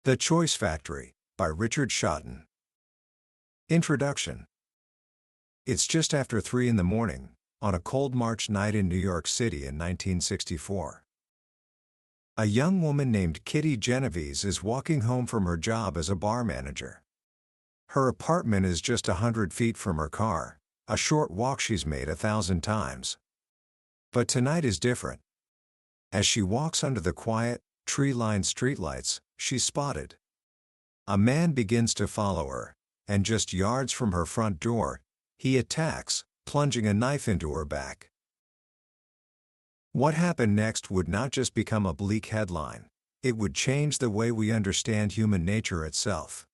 The Choice Factory, by Richard Shotton. Introduction. It's just after 3 in the morning, on a cold March night in New York City in 1964. A young woman named Kitty Genovese is walking home from her job as a bar manager. Her apartment is just 100 feet from her car, a short walk she's made 1,000 times. But tonight is different. As she walks under the quiet, tree-lined streetlights, she's spotted. A man begins to follow her, and just yards from her front door, he attacks, plunging a knife into her back. What happened next would not just become a bleak headline, it would change the way we understand human nature itself.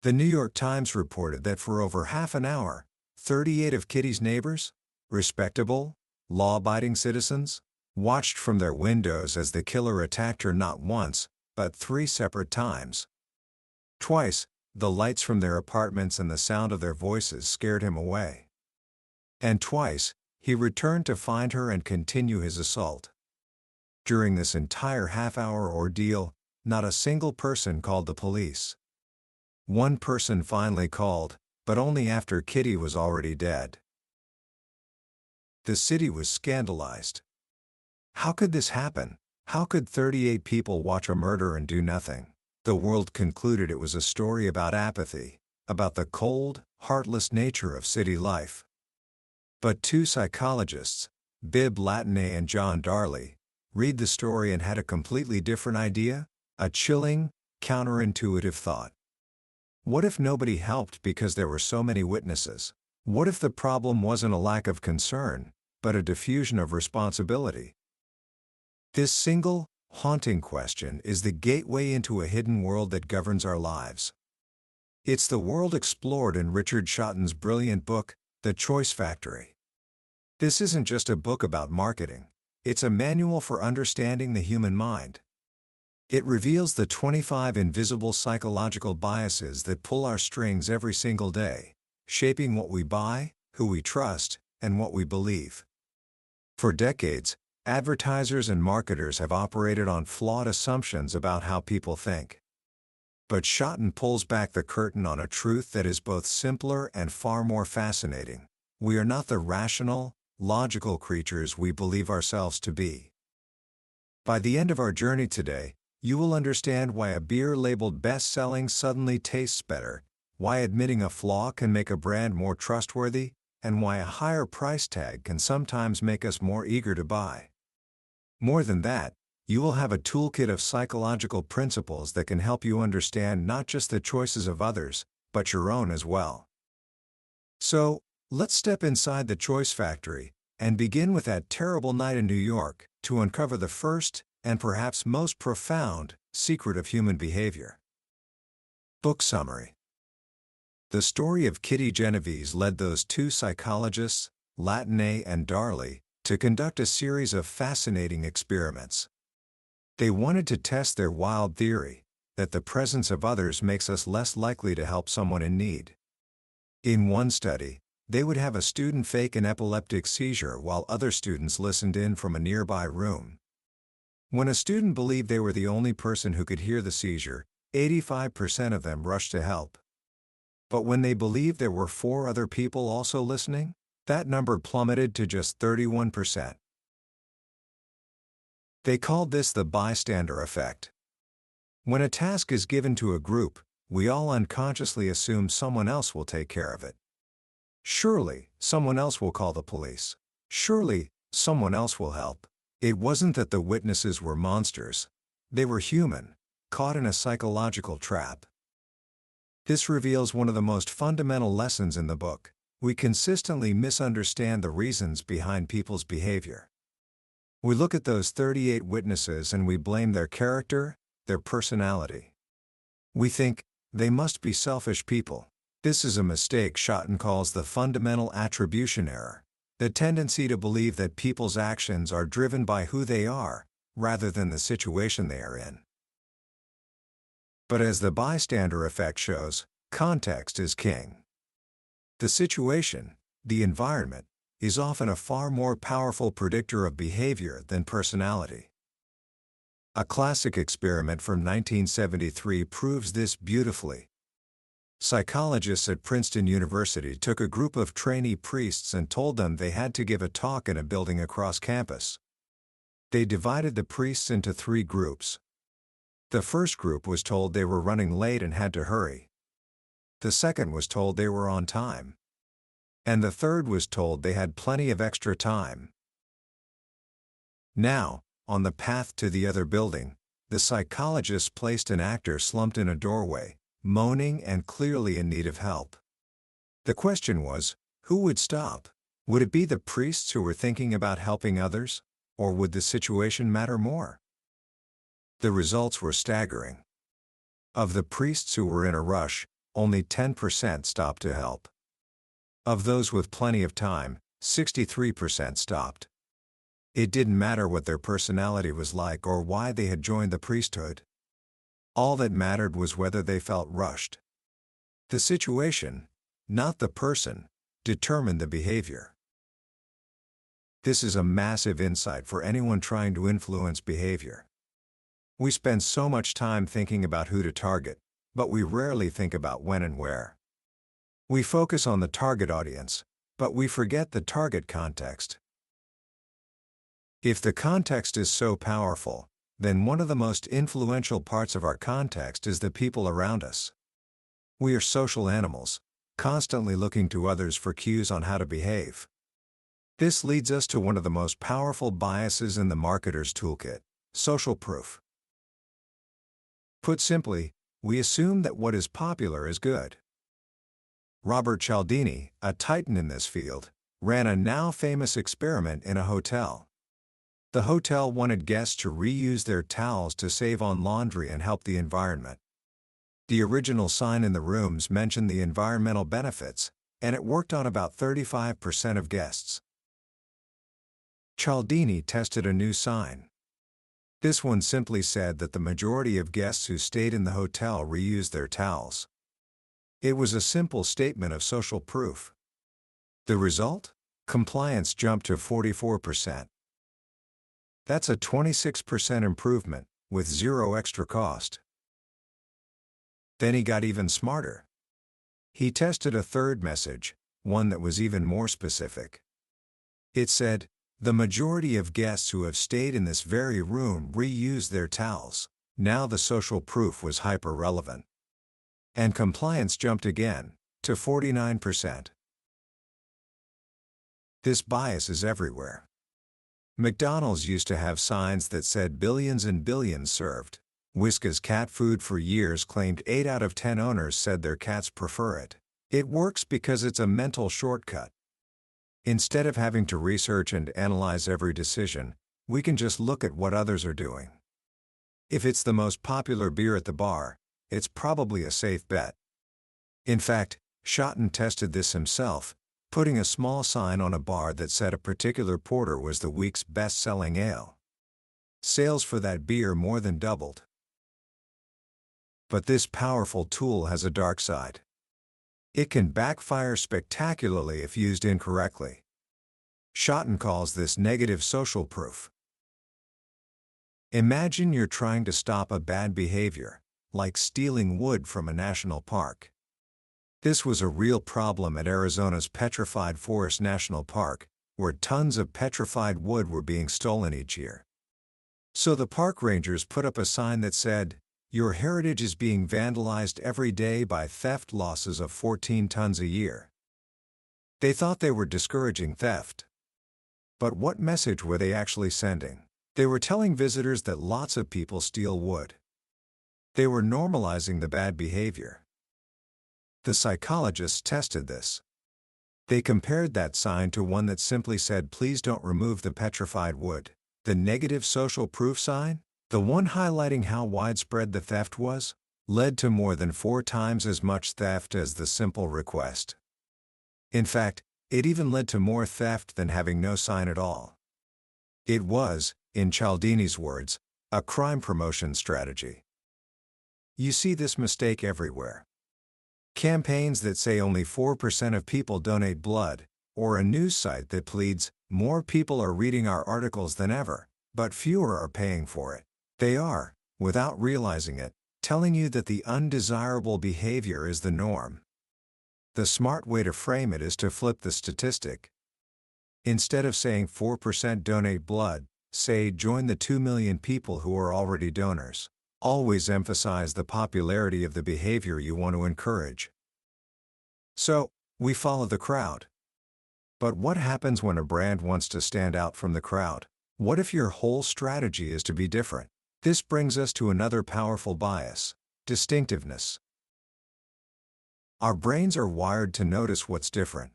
The New York Times reported that for over half an hour, 38 of Kitty's neighbors, respectable, law-abiding citizens, watched from their windows as the killer attacked her not once, but 3 separate times. Twice, the lights from their apartments and the sound of their voices scared him away. And twice, he returned to find her and continue his assault. During this entire half-hour ordeal, not a single person called the police. One person finally called, but only after Kitty was already dead. The city was scandalized. How could this happen? How could 38 people watch a murder and do nothing? The world concluded it was a story about apathy, about the cold, heartless nature of city life. But 2 psychologists, Bibb Latané and John Darley, read the story and had a completely different idea, a chilling, counterintuitive thought. What if nobody helped because there were so many witnesses? What if the problem wasn't a lack of concern, but a diffusion of responsibility? This single, haunting question is the gateway into a hidden world that governs our lives. It's the world explored in Richard Shotton's brilliant book, The Choice Factory. This isn't just a book about marketing, it's a manual for understanding the human mind. It reveals the 25 invisible psychological biases that pull our strings every single day, shaping what we buy, who we trust, and what we believe. For decades, advertisers and marketers have operated on flawed assumptions about how people think. But Shotton pulls back the curtain on a truth that is both simpler and far more fascinating. We are not the rational, logical creatures we believe ourselves to be. By the end of our journey today, you will understand why a beer labeled best-selling suddenly tastes better, why admitting a flaw can make a brand more trustworthy, and why a higher price tag can sometimes make us more eager to buy. More than that, you will have a toolkit of psychological principles that can help you understand not just the choices of others, but your own as well. So, let's step inside the Choice Factory, and begin with that terrible night in New York, to uncover the first, and perhaps most profound, secret of human behavior. Book summary. The story of Kitty Genovese led those 2 psychologists, Latané and Darley, to conduct a series of fascinating experiments. They wanted to test their wild theory, that the presence of others makes us less likely to help someone in need. In one study, they would have a student fake an epileptic seizure while other students listened in from a nearby room. When a student believed they were the only person who could hear the seizure, 85% of them rushed to help. But when they believed there were 4 other people also listening, that number plummeted to just 31%. They called this the bystander effect. When a task is given to a group, we all unconsciously assume someone else will take care of it. Surely, someone else will call the police. Surely, someone else will help. It wasn't that the witnesses were monsters. They were human, caught in a psychological trap. This reveals one of the most fundamental lessons in the book. We consistently misunderstand the reasons behind people's behavior. We look at those 38 witnesses and we blame their character, their personality. We think, they must be selfish people. This is a mistake Shotton calls the fundamental attribution error, the tendency to believe that people's actions are driven by who they are, rather than the situation they are in. But as the bystander effect shows, context is king. The situation, the environment, is often a far more powerful predictor of behavior than personality. A classic experiment from 1973 proves this beautifully. Psychologists at Princeton University took a group of trainee priests and told them they had to give a talk in a building across campus. They divided the priests into 3 groups. The first group was told they were running late and had to hurry. The second was told they were on time. And the third was told they had plenty of extra time. Now, on the path to the other building, the psychologists placed an actor slumped in a doorway, moaning and clearly in need of help. The question was, who would stop? Would it be the priests who were thinking about helping others, or would the situation matter more? The results were staggering. Of the priests who were in a rush, only 10% stopped to help. Of those with plenty of time, 63% stopped. It didn't matter what their personality was like or why they had joined the priesthood. All that mattered was whether they felt rushed. The situation, not the person, determined the behavior. This is a massive insight for anyone trying to influence behavior. We spend so much time thinking about who to target, but we rarely think about when and where. We focus on the target audience, but we forget the target context. If the context is so powerful, then one of the most influential parts of our context is the people around us. We are social animals, constantly looking to others for cues on how to behave. This leads us to one of the most powerful biases in the marketer's toolkit: social proof. Put simply, we assume that what is popular is good. Robert Cialdini, a titan in this field, ran a now famous experiment in a hotel. The hotel wanted guests to reuse their towels to save on laundry and help the environment. The original sign in the rooms mentioned the environmental benefits, and it worked on about 35% of guests. Cialdini tested a new sign. This one simply said that the majority of guests who stayed in the hotel reused their towels. It was a simple statement of social proof. The result? Compliance jumped to 44%. That's a 26% improvement, with zero extra cost. Then he got even smarter. He tested a third message, one that was even more specific. It said, "The majority of guests who have stayed in this very room reused their towels." Now the social proof was hyper-relevant. And compliance jumped again, to 49%. This bias is everywhere. McDonald's used to have signs that said billions and billions served. Whiskas cat food for years claimed 8 out of 10 owners said their cats prefer it. It works because it's a mental shortcut. Instead of having to research and analyze every decision, we can just look at what others are doing. If it's the most popular beer at the bar, it's probably a safe bet. In fact, Shotton tested this himself, putting a small sign on a bar that said a particular porter was the week's best-selling ale. Sales for that beer more than doubled. But this powerful tool has a dark side. It can backfire spectacularly if used incorrectly. Shotton calls this negative social proof. Imagine you're trying to stop a bad behavior, like stealing wood from a national park. This was a real problem at Arizona's Petrified Forest National Park, where tons of petrified wood were being stolen each year. So the park rangers put up a sign that said, "Your heritage is being vandalized every day by theft losses of 14 tons a year." They thought they were discouraging theft. But what message were they actually sending? They were telling visitors that lots of people steal wood. They were normalizing the bad behavior. The psychologists tested this. They compared that sign to one that simply said, "Please don't remove the petrified wood." The negative social proof sign, the one highlighting how widespread the theft was, led to more than 4 times as much theft as the simple request. In fact, it even led to more theft than having no sign at all. It was, in Cialdini's words, a crime promotion strategy. You see this mistake everywhere. Campaigns that say only 4% of people donate blood, or a news site that pleads, "More people are reading our articles than ever, but fewer are paying for it." They are, without realizing it, telling you that the undesirable behavior is the norm. The smart way to frame it is to flip the statistic. Instead of saying 4% donate blood, say join the 2 million people who are already donors. Always emphasize the popularity of the behavior you want to encourage. So, we follow the crowd. But what happens when a brand wants to stand out from the crowd? What if your whole strategy is to be different? This brings us to another powerful bias: distinctiveness. Our brains are wired to notice what's different.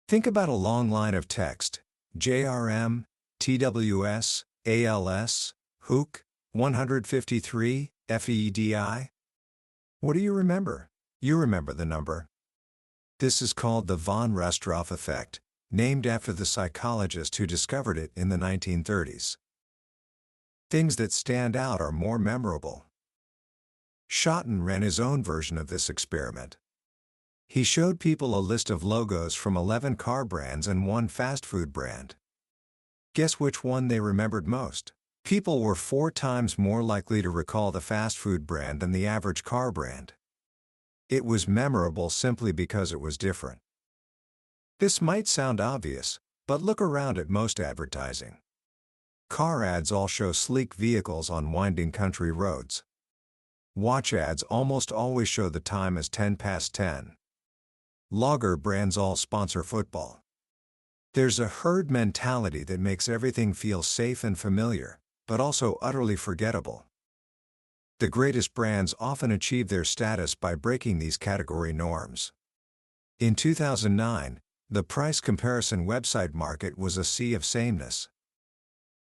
Think about a long line of text: JRM, TWS, ALS, HOOK, 153, FEDI. What do you remember? You remember the number. This is called the von Restorff effect, named after the psychologist who discovered it in the 1930s. Things that stand out are more memorable. Shotton ran his own version of this experiment. He showed people a list of logos from 11 car brands and one fast food brand. Guess which one they remembered most? People were 4 times more likely to recall the fast food brand than the average car brand. It was memorable simply because it was different. This might sound obvious, but look around at most advertising. Car ads all show sleek vehicles on winding country roads. Watch ads almost always show the time as 10 past 10. Lager brands all sponsor football. There's a herd mentality that makes everything feel safe and familiar, but also utterly forgettable. The greatest brands often achieve their status by breaking these category norms. In 2009, the price comparison website market was a sea of sameness.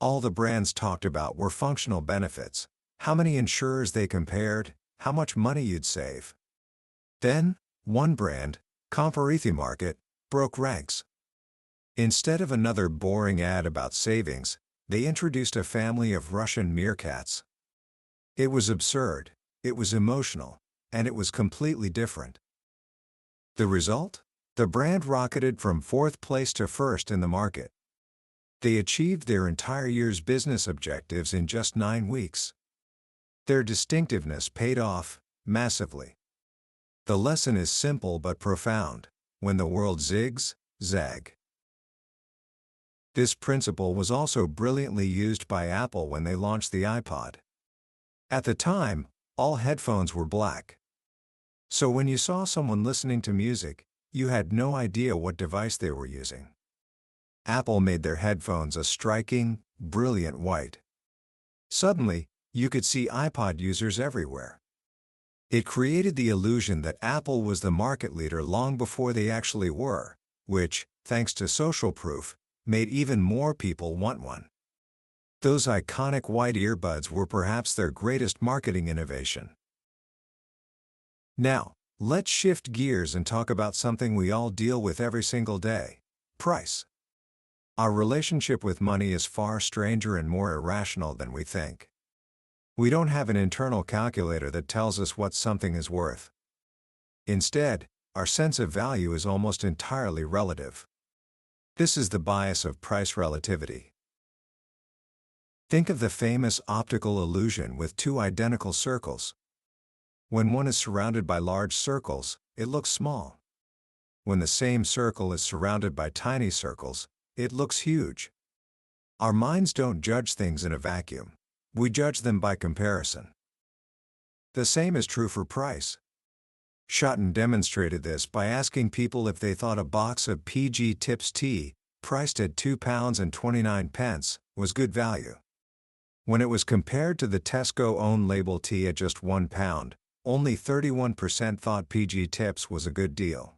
All the brands talked about were functional benefits, how many insurers they compared, how much money you'd save. Then, one brand, Comparithi Market, broke ranks. Instead of another boring ad about savings, they introduced a family of Russian meerkats. It was absurd, it was emotional, and it was completely different. The result? The brand rocketed from 4th place to 1st in the market. They achieved their entire year's business objectives in just 9 weeks. Their distinctiveness paid off, massively. The lesson is simple but profound: when the world zigs, zag. This principle was also brilliantly used by Apple when they launched the iPod. At the time, all headphones were black. So when you saw someone listening to music, you had no idea what device they were using. Apple made their headphones a striking, brilliant white. Suddenly, you could see iPod users everywhere. It created the illusion that Apple was the market leader long before they actually were, which, thanks to social proof, made even more people want one. Those iconic white earbuds were perhaps their greatest marketing innovation. Now, let's shift gears and talk about something we all deal with every single day: price. Our relationship with money is far stranger and more irrational than we think. We don't have an internal calculator that tells us what something is worth. Instead, our sense of value is almost entirely relative. This is the bias of price relativity. Think of the famous optical illusion with 2 identical circles. When one is surrounded by large circles, it looks small. When the same circle is surrounded by tiny circles, it looks huge. Our minds don't judge things in a vacuum. We judge them by comparison. The same is true for price. Shotton demonstrated this by asking people if they thought a box of PG Tips tea, priced at £2.29, was good value. When it was compared to the Tesco own label tea at just £1, only 31% thought PG Tips was a good deal.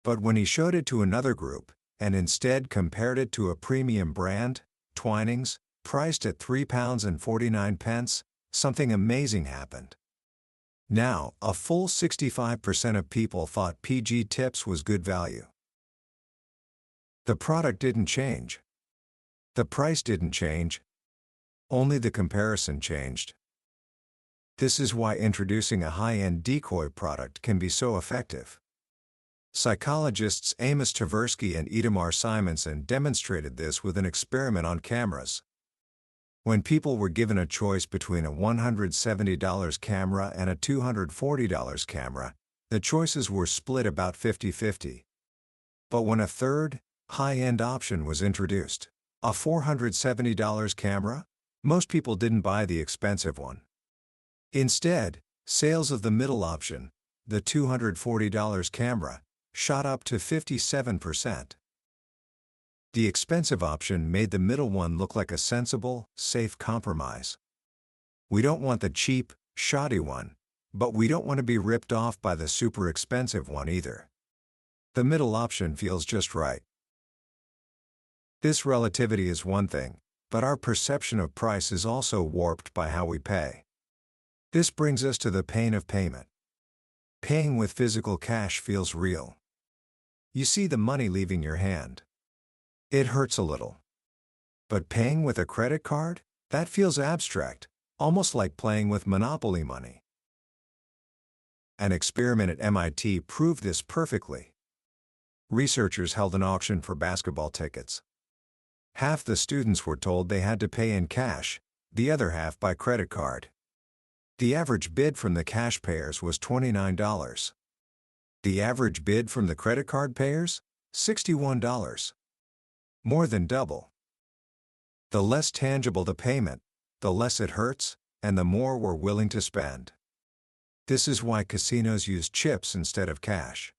But when he showed it to another group, and instead compared it to a premium brand, Twinings, priced at £3.49, something amazing happened. Now, a full 65% of people thought PG Tips was good value. The product didn't change. The price didn't change. Only the comparison changed. This is why introducing a high-end decoy product can be so effective. Psychologists Amos Tversky and Itamar Simonson demonstrated this with an experiment on cameras. When people were given a choice between a $170 camera and a $240 camera, the choices were split about 50-50. But when a third, high-end option was introduced, a $470 camera, most people didn't buy the expensive one. Instead, sales of the middle option, the $240 camera, shot up to 57%. The expensive option made the middle one look like a sensible, safe compromise. We don't want the cheap, shoddy one, but we don't want to be ripped off by the super expensive one either. The middle option feels just right. This relativity is one thing, but our perception of price is also warped by how we pay. This brings us to the pain of payment. Paying with physical cash feels real. You see the money leaving your hand. It hurts a little. But paying with a credit card? That feels abstract, almost like playing with Monopoly money. An experiment at MIT proved this perfectly. Researchers held an auction for basketball tickets. Half the students were told they had to pay in cash, the other half by credit card. The average bid from the cash payers was $29. The average bid from the credit card payers? $61. More than double. The less tangible the payment, the less it hurts, and the more we're willing to spend. This is why casinos use chips instead of cash.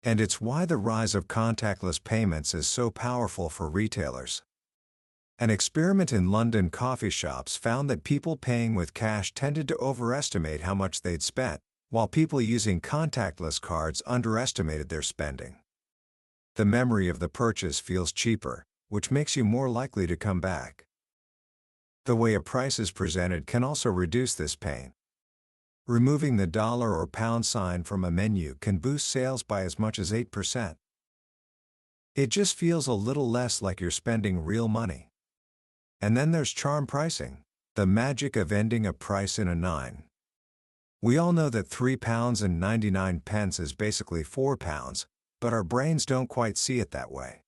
And it's why the rise of contactless payments is so powerful for retailers. An experiment in London coffee shops found that people paying with cash tended to overestimate how much they'd spent, while people using contactless cards underestimated their spending. The memory of the purchase feels cheaper, which makes you more likely to come back. The way a price is presented can also reduce this pain. Removing the dollar or pound sign from a menu can boost sales by as much as 8%. It just feels a little less like you're spending real money. And then there's charm pricing, the magic of ending a price in a 9. We all know that £3.99 is basically £4, but our brains don't quite see it that way.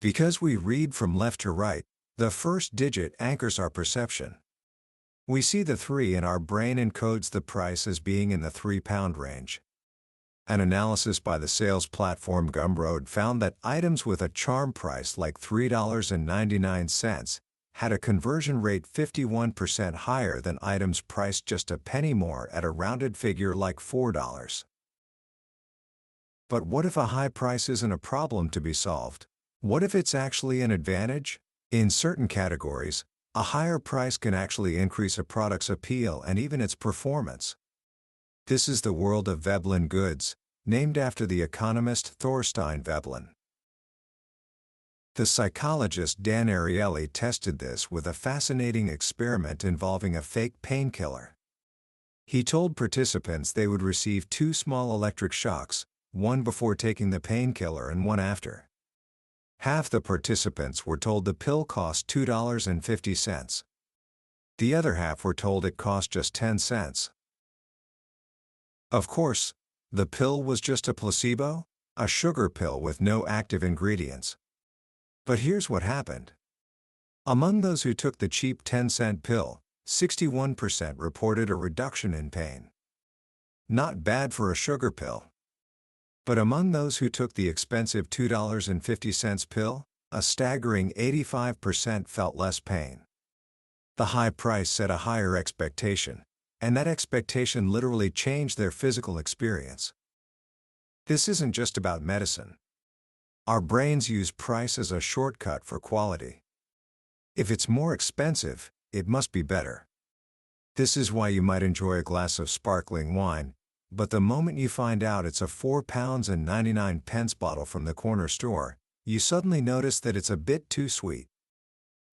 Because we read from left to right, the first digit anchors our perception. We see the 3 and our brain encodes the price as being in the £3 range. An analysis by the sales platform Gumroad found that items with a charm price like $3.99 had a conversion rate 51% higher than items priced just a penny more at a rounded figure like $4. But what if a high price isn't a problem to be solved? What if it's actually an advantage? In certain categories, a higher price can actually increase a product's appeal and even its performance. This is the world of Veblen goods, named after the economist Thorstein Veblen. The psychologist Dan Ariely tested this with a fascinating experiment involving a fake painkiller. He told participants they would receive 2 small electric shocks, one before taking the painkiller and one after. Half the participants were told the pill cost $2.50. The other half were told it cost just 10 cents. Of course, the pill was just a placebo, a sugar pill with no active ingredients. But here's what happened. Among those who took the cheap 10-cent pill, 61% reported a reduction in pain. Not bad for a sugar pill. But among those who took the expensive $2.50 pill, a staggering 85% felt less pain. The high price set a higher expectation, and that expectation literally changed their physical experience. This isn't just about medicine. Our brains use price as a shortcut for quality. If it's more expensive, it must be better. This is why you might enjoy a glass of sparkling wine, but the moment you find out it's a £4.99 bottle from the corner store, you suddenly notice that it's a bit too sweet.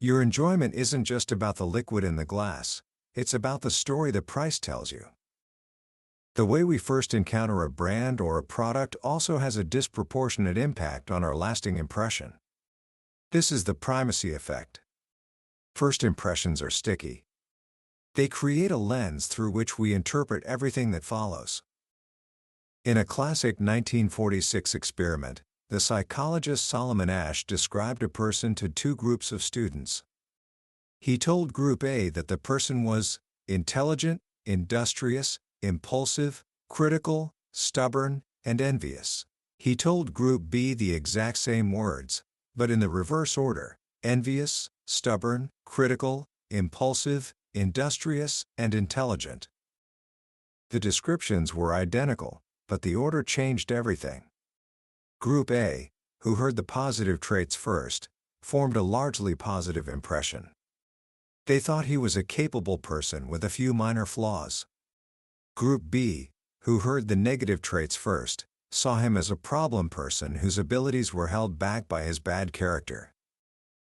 Your enjoyment isn't just about the liquid in the glass, it's about the story the price tells you. The way we first encounter a brand or a product also has a disproportionate impact on our lasting impression. This is the primacy effect. First impressions are sticky. They create a lens through which we interpret everything that follows. In a classic 1946 experiment, the psychologist Solomon Asch described a person to 2 groups of students. He told Group A that the person was intelligent, industrious, impulsive, critical, stubborn, and envious. He told Group B the exact same words, but in the reverse order: envious, stubborn, critical, impulsive, industrious, and intelligent. The descriptions were identical, but the order changed everything. Group A, who heard the positive traits first, formed a largely positive impression. They thought he was a capable person with a few minor flaws. Group B, who heard the negative traits first, saw him as a problem person whose abilities were held back by his bad character.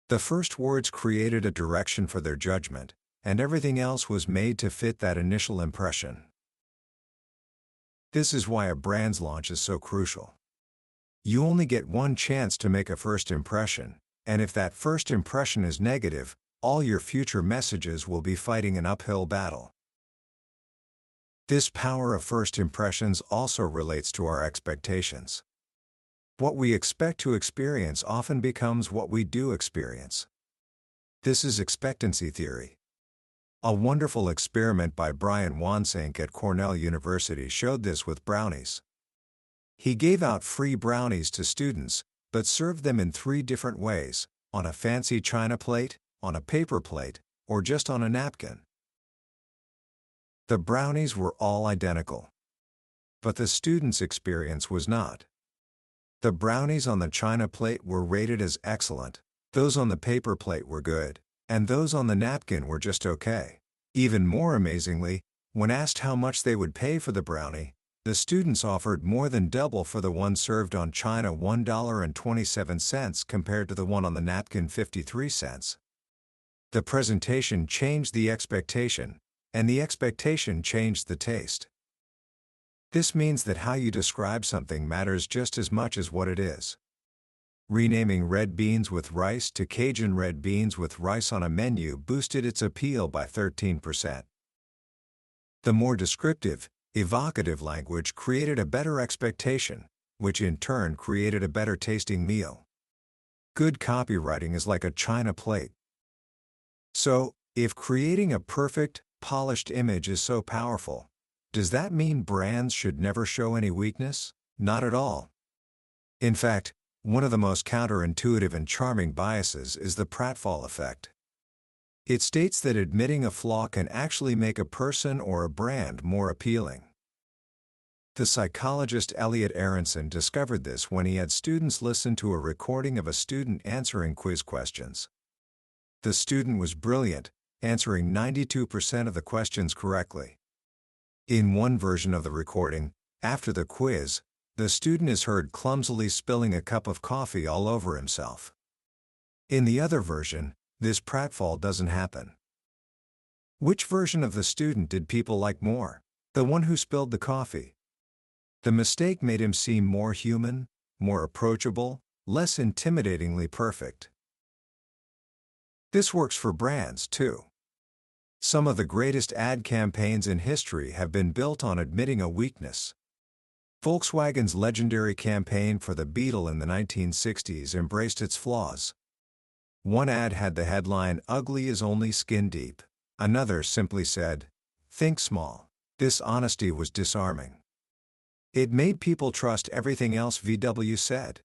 The first words created a direction for their judgment, and everything else was made to fit that initial impression. This is why a brand's launch is so crucial. You only get one chance to make a first impression, and if that first impression is negative, all your future messages will be fighting an uphill battle. This power of first impressions also relates to our expectations. What we expect to experience often becomes what we do experience. This is expectancy theory. A wonderful experiment by Brian Wansink at Cornell University showed this with brownies. He gave out free brownies to students, but served them in 3 different ways: on a fancy china plate, on a paper plate, or just on a napkin. The brownies were all identical. But the student's experience was not. The brownies on the china plate were rated as excellent, those on the paper plate were good, and those on the napkin were just okay. Even more amazingly, when asked how much they would pay for the brownie, the students offered more than double for the one served on china, $1.27 compared to the one on the napkin, 53 cents. The presentation changed the expectation, and the expectation changed the taste. This means that how you describe something matters just as much as what it is. Renaming red beans with rice to Cajun red beans with rice on a menu boosted its appeal by 13%. The more descriptive, evocative language created a better expectation, which in turn created a better tasting meal. Good copywriting is like a china plate. So, if creating a perfect, polished image is so powerful, does that mean brands should never show any weakness? Not at all. In fact, one of the most counterintuitive and charming biases is the pratfall effect. It states that admitting a flaw can actually make a person or a brand more appealing. The psychologist Elliot Aronson discovered this when he had students listen to a recording of a student answering quiz questions. The student was brilliant, answering 92% of the questions correctly. In one version of the recording, after the quiz, the student is heard clumsily spilling a cup of coffee all over himself. In the other version, this pratfall doesn't happen. Which version of the student did people like more? The one who spilled the coffee. The mistake made him seem more human, more approachable, less intimidatingly perfect. This works for brands too. Some of the greatest ad campaigns in history have been built on admitting a weakness. Volkswagen's legendary campaign for the Beetle in the 1960s embraced its flaws. One ad had the headline, "Ugly is only skin deep." Another simply said, "Think small." This honesty was disarming. It made people trust everything else VW said.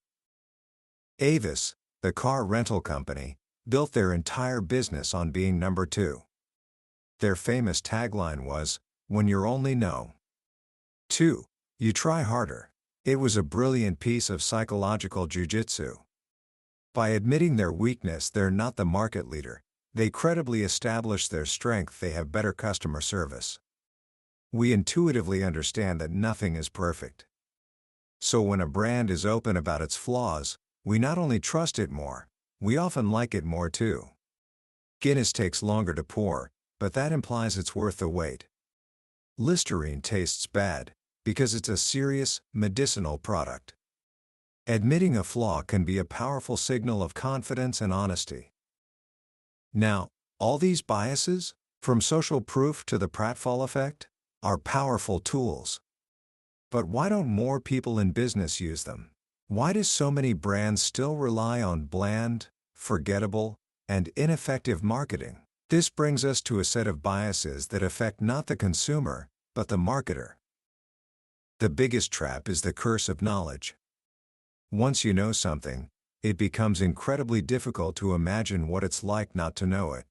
Avis, the car rental company, built their entire business on being number 2. Their famous tagline was, "When you're only no. 2, you try harder." It was a brilliant piece of psychological jujitsu. By admitting their weakness, they're not the market leader. They credibly establish their strength. They have better customer service. We intuitively understand that nothing is perfect. So when a brand is open about its flaws, we not only trust it more, we often like it more too. Guinness takes longer to pour, but that implies it's worth the wait. Listerine tastes bad, because it's a serious, medicinal product. Admitting a flaw can be a powerful signal of confidence and honesty. Now, all these biases, from social proof to the pratfall effect, are powerful tools. But why don't more people in business use them? Why do so many brands still rely on bland, forgettable, and ineffective marketing? This brings us to a set of biases that affect not the consumer, but the marketer. The biggest trap is the curse of knowledge. Once you know something, it becomes incredibly difficult to imagine what it's like not to know it.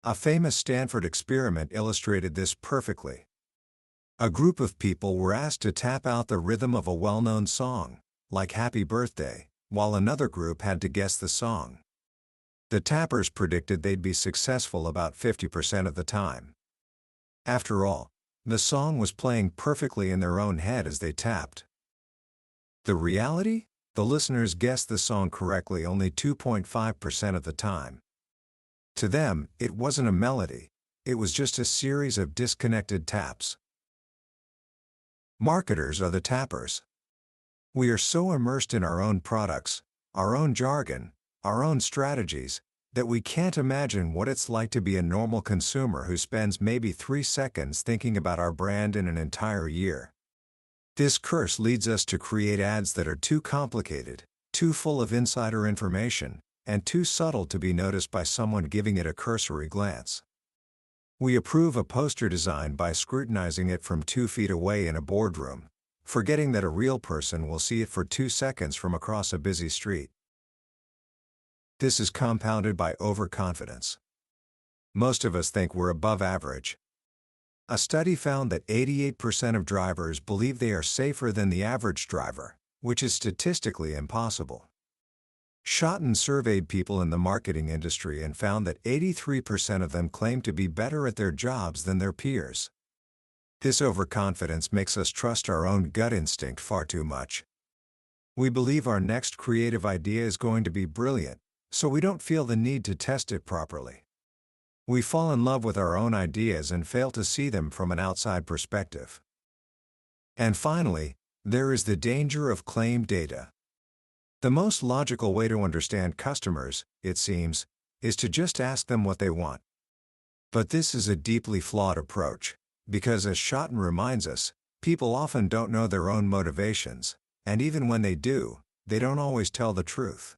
A famous Stanford experiment illustrated this perfectly. A group of people were asked to tap out the rhythm of a well-known song, like Happy Birthday, while another group had to guess the song. The tappers predicted they'd be successful about 50% of the time. After all, the song was playing perfectly in their own head as they tapped. The reality? The listeners guessed the song correctly only 2.5% of the time. To them, it wasn't a melody, it was just a series of disconnected taps. Marketers are the tappers. We are so immersed in our own products, our own jargon, our own strategies, that we can't imagine what it's like to be a normal consumer who spends maybe 3 seconds thinking about our brand in an entire year. This curse leads us to create ads that are too complicated, too full of insider information, and too subtle to be noticed by someone giving it a cursory glance. We approve a poster design by scrutinizing it from 2 feet away in a boardroom, forgetting that a real person will see it for 2 seconds from across a busy street. This is compounded by overconfidence. Most of us think we're above average. A study found that 88% of drivers believe they are safer than the average driver, which is statistically impossible. Shotton surveyed people in the marketing industry and found that 83% of them claim to be better at their jobs than their peers. This overconfidence makes us trust our own gut instinct far too much. We believe our next creative idea is going to be brilliant, so we don't feel the need to test it properly. We fall in love with our own ideas and fail to see them from an outside perspective. And finally, there is the danger of claim data. The most logical way to understand customers, it seems, is to just ask them what they want. But this is a deeply flawed approach, because as Shotton reminds us, people often don't know their own motivations, and even when they do, they don't always tell the truth.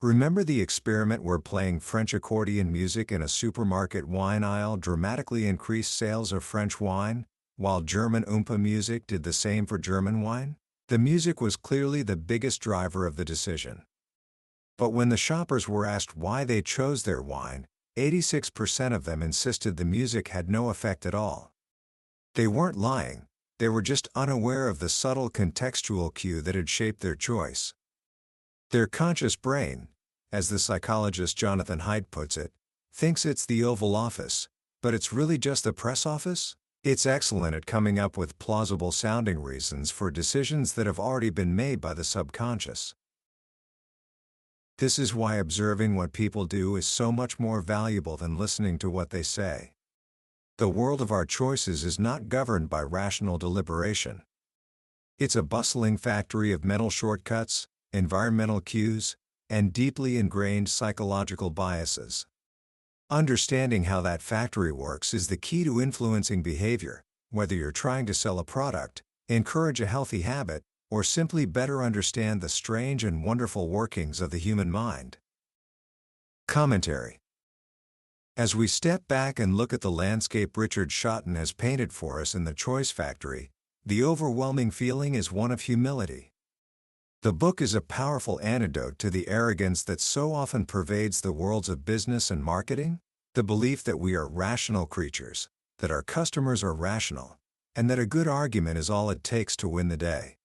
Remember the experiment where playing French accordion music in a supermarket wine aisle dramatically increased sales of French wine, while German Oompa music did the same for German wine? The music was clearly the biggest driver of the decision. But when the shoppers were asked why they chose their wine, 86% of them insisted the music had no effect at all. They weren't lying, they were just unaware of the subtle contextual cue that had shaped their choice. Their conscious brain, as the psychologist Jonathan Haidt puts it, thinks it's the Oval Office, but it's really just the press office? It's excellent at coming up with plausible-sounding reasons for decisions that have already been made by the subconscious. This is why observing what people do is so much more valuable than listening to what they say. The world of our choices is not governed by rational deliberation. It's a bustling factory of mental shortcuts, environmental cues, and deeply ingrained psychological biases. Understanding how that factory works is the key to influencing behavior, whether you're trying to sell a product, encourage a healthy habit, or simply better understand the strange and wonderful workings of the human mind. Commentary. As we step back and look at the landscape Richard Shotton has painted for us in The Choice Factory, the overwhelming feeling is one of humility. The book is a powerful antidote to the arrogance that so often pervades the worlds of business and marketing, the belief that we are rational creatures, that our customers are rational, and that a good argument is all it takes to win the day.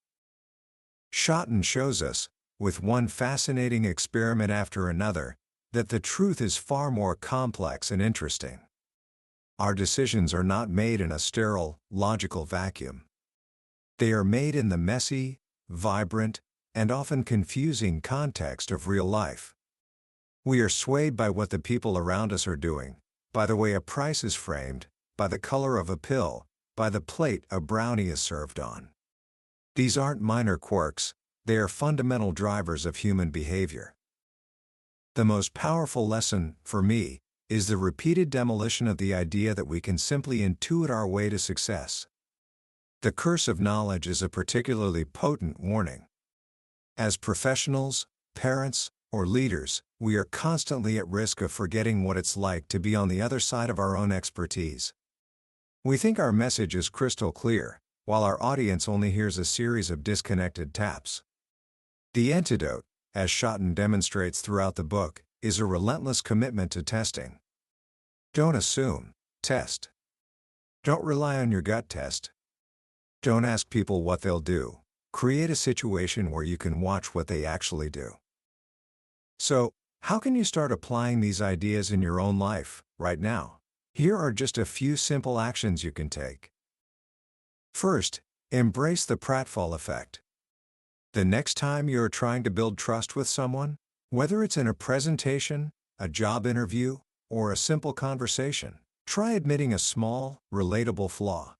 Shotton shows us, with one fascinating experiment after another, that the truth is far more complex and interesting. Our decisions are not made in a sterile, logical vacuum. They are made in the messy, vibrant, and often confusing context of real life. We are swayed by what the people around us are doing, by the way a price is framed, by the color of a pill, by the plate a brownie is served on. These aren't minor quirks, they are fundamental drivers of human behavior. The most powerful lesson, for me, is the repeated demolition of the idea that we can simply intuit our way to success. The curse of knowledge is a particularly potent warning. As professionals, parents, or leaders, we are constantly at risk of forgetting what it's like to be on the other side of our own expertise. We think our message is crystal clear, while our audience only hears a series of disconnected taps. The antidote, as Shotton demonstrates throughout the book, is a relentless commitment to testing. Don't assume, test. Don't rely on your gut, test. Don't ask people what they'll do. Create a situation where you can watch what they actually do. So, how can you start applying these ideas in your own life, right now? Here are just a few simple actions you can take. First, embrace the pratfall effect. The next time you're trying to build trust with someone, whether it's in a presentation, a job interview, or a simple conversation, try admitting a small, relatable flaw.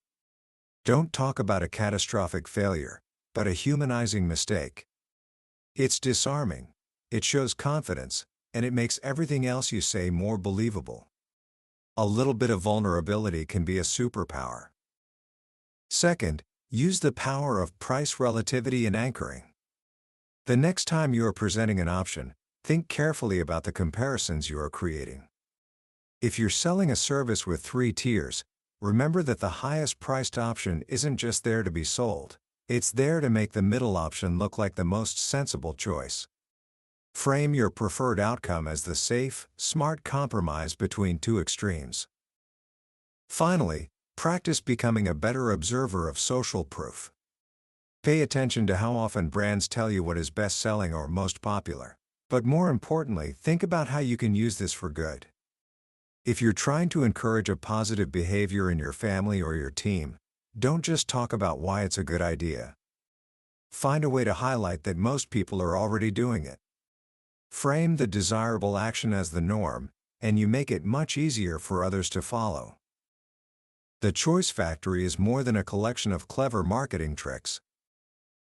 Don't talk about a catastrophic failure, but a humanizing mistake. It's disarming, it shows confidence, and it makes everything else you say more believable. A little bit of vulnerability can be a superpower. Second, use the power of price relativity in anchoring. The next time you are presenting an option, think carefully about the comparisons you are creating. If you're selling a service with 3 tiers, remember that the highest priced option isn't just there to be sold, it's there to make the middle option look like the most sensible choice. Frame your preferred outcome as the safe, smart compromise between 2 extremes. Finally, practice becoming a better observer of social proof. Pay attention to how often brands tell you what is best-selling or most popular. But more importantly, think about how you can use this for good. If you're trying to encourage a positive behavior in your family or your team, don't just talk about why it's a good idea. Find a way to highlight that most people are already doing it. Frame the desirable action as the norm, and you make it much easier for others to follow. The Choice Factory is more than a collection of clever marketing tricks.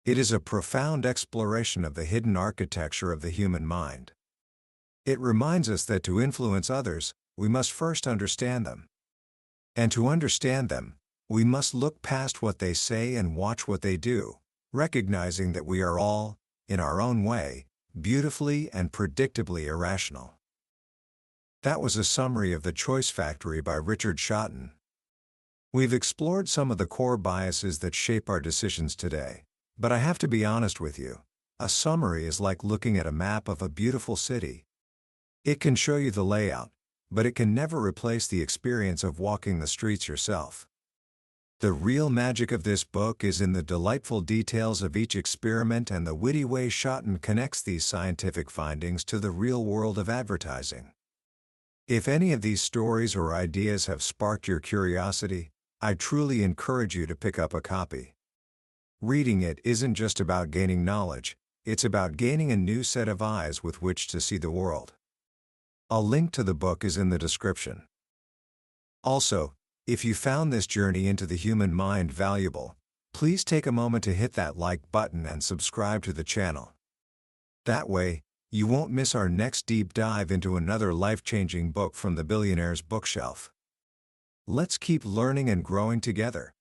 It is a profound exploration of the hidden architecture of the human mind. It reminds us that to influence others, we must first understand them. And to understand them, we must look past what they say and watch what they do, recognizing that we are all, in our own way, beautifully and predictably irrational. That was a summary of The Choice Factory by Richard Shotton. We've explored some of the core biases that shape our decisions today, but I have to be honest with you, a summary is like looking at a map of a beautiful city. It can show you the layout, but it can never replace the experience of walking the streets yourself. The real magic of this book is in the delightful details of each experiment and the witty way Shotton connects these scientific findings to the real world of advertising. If any of these stories or ideas have sparked your curiosity, I truly encourage you to pick up a copy. Reading it isn't just about gaining knowledge, it's about gaining a new set of eyes with which to see the world. A link to the book is in the description. Also, if you found this journey into the human mind valuable, please take a moment to hit that like button and subscribe to the channel. That way, you won't miss our next deep dive into another life-changing book from the billionaire's bookshelf. Let's keep learning and growing together.